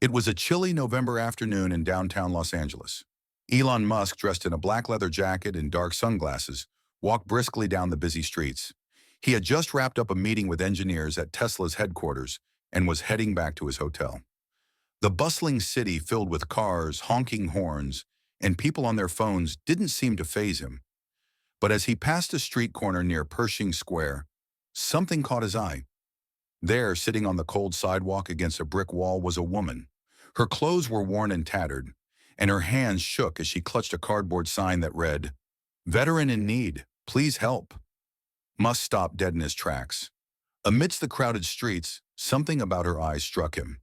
It was a chilly November afternoon in downtown Los Angeles. Elon Musk, dressed in a black leather jacket and dark sunglasses, walked briskly down the busy streets. He had just wrapped up a meeting with engineers at Tesla's headquarters and was heading back to his hotel. The bustling city, filled with cars, honking horns, and people on their phones, didn't seem to faze him. But as he passed a street corner near Pershing Square, something caught his eye. There, sitting on the cold sidewalk against a brick wall, was a woman. Her clothes were worn and tattered, and her hands shook as she clutched a cardboard sign that read, "Veteran in need, please help." Musk stopped dead in his tracks. Amidst the crowded streets, something about her eyes struck him.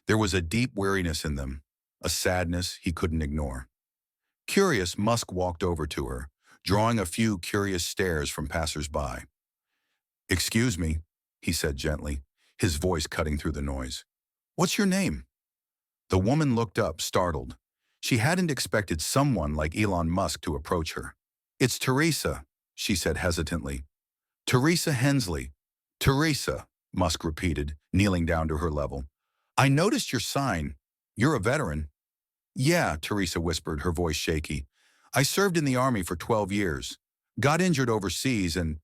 There was a deep weariness in them, a sadness he couldn't ignore. Curious, Musk walked over to her, drawing a few curious stares from passers-by. "Excuse me," he said gently, his voice cutting through the noise. "What's your name?" The woman looked up, startled. She hadn't expected someone like Elon Musk to approach her. "It's Teresa," she said hesitantly. "Teresa Hensley." "Teresa," Musk repeated, kneeling down to her level. "I noticed your sign. You're a veteran." "Yeah," Teresa whispered, her voice shaky. "I served in the Army for 12 years. Got injured overseas and,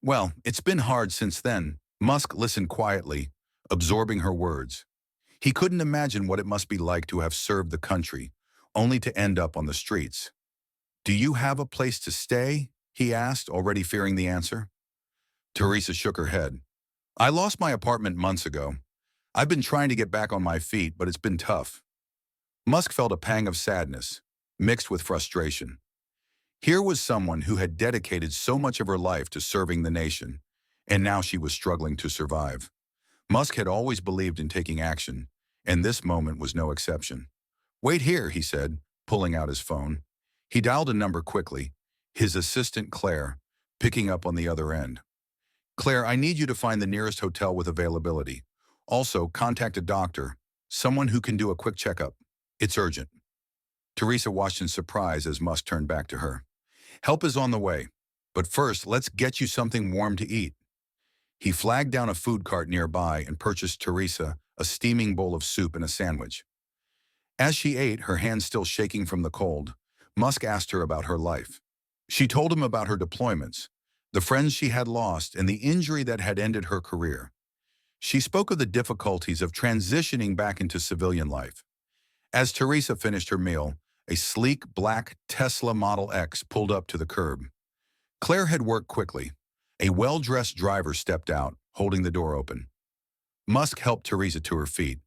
well, it's been hard since then." Musk listened quietly, absorbing her words. He couldn't imagine what it must be like to have served the country, only to end up on the streets. "Do you have a place to stay?" he asked, already fearing the answer. Teresa shook her head. "I lost my apartment months ago. I've been trying to get back on my feet, but it's been tough." Musk felt a pang of sadness, mixed with frustration. Here was someone who had dedicated so much of her life to serving the nation, and now she was struggling to survive. Musk had always believed in taking action, and this moment was no exception. "Wait here," he said, pulling out his phone. He dialed a number quickly, his assistant Claire, picking up on the other end. "Claire, I need you to find the nearest hotel with availability. Also, contact a doctor, someone who can do a quick checkup. It's urgent." Teresa watched in surprise as Musk turned back to her. "Help is on the way, but first, let's get you something warm to eat." He flagged down a food cart nearby and purchased Teresa a steaming bowl of soup and a sandwich. As she ate, her hands still shaking from the cold, Musk asked her about her life. She told him about her deployments, the friends she had lost, and the injury that had ended her career. She spoke of the difficulties of transitioning back into civilian life. As Teresa finished her meal, a sleek black Tesla Model X pulled up to the curb. Claire had worked quickly. A well-dressed driver stepped out, holding the door open. Musk helped Teresa to her feet.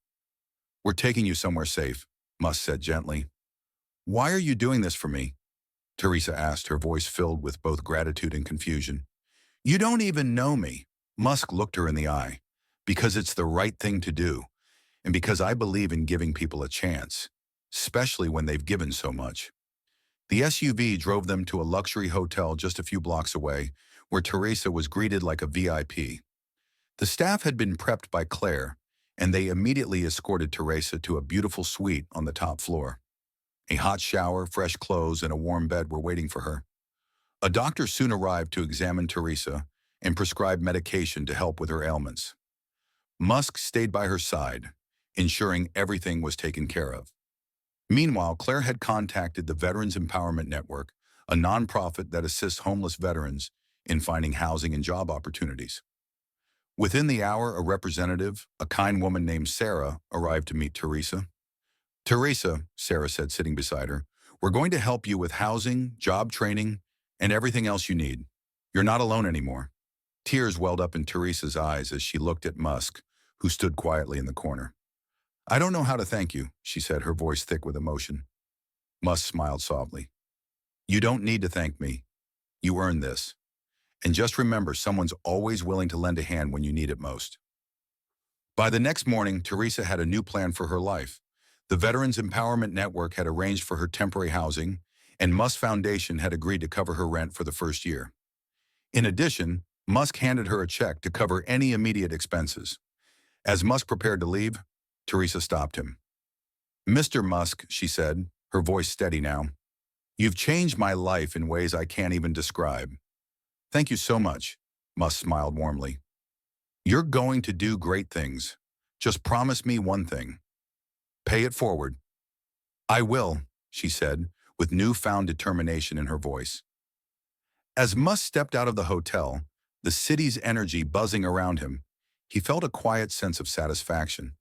"We're taking you somewhere safe," Musk said gently. "Why are you doing this for me?" Teresa asked, her voice filled with both gratitude and confusion. "You don't even know me." Musk looked her in the eye. "Because it's the right thing to do, and because I believe in giving people a chance, especially when they've given so much." The SUV drove them to a luxury hotel just a few blocks away, where Teresa was greeted like a VIP. The staff had been prepped by Claire, and they immediately escorted Teresa to a beautiful suite on the top floor. A hot shower, fresh clothes, and a warm bed were waiting for her. A doctor soon arrived to examine Teresa and prescribe medication to help with her ailments. Musk stayed by her side, ensuring everything was taken care of. Meanwhile, Claire had contacted the Veterans Empowerment Network, a nonprofit that assists homeless veterans in finding housing and job opportunities. Within the hour, a representative, a kind woman named Sarah, arrived to meet Teresa. "Teresa," Sarah said, sitting beside her, "we're going to help you with housing, job training, and everything else you need. You're not alone anymore." Tears welled up in Teresa's eyes as she looked at Musk, who stood quietly in the corner. "I don't know how to thank you," she said, her voice thick with emotion. Musk smiled softly. "You don't need to thank me. You earned this. And just remember, someone's always willing to lend a hand when you need it most." By the next morning, Teresa had a new plan for her life. The Veterans Empowerment Network had arranged for her temporary housing, and Musk Foundation had agreed to cover her rent for the first year. In addition, Musk handed her a check to cover any immediate expenses. As Musk prepared to leave, Teresa stopped him. "Mr. Musk," she said, her voice steady now, "you've changed my life in ways I can't even describe." "Thank you so much," Musk smiled warmly. "You're going to do great things. Just promise me one thing." Pay it forward. I will, she said, with newfound determination in her voice. As Musk stepped out of the hotel, the city's energy buzzing around him, he felt a quiet sense of satisfaction.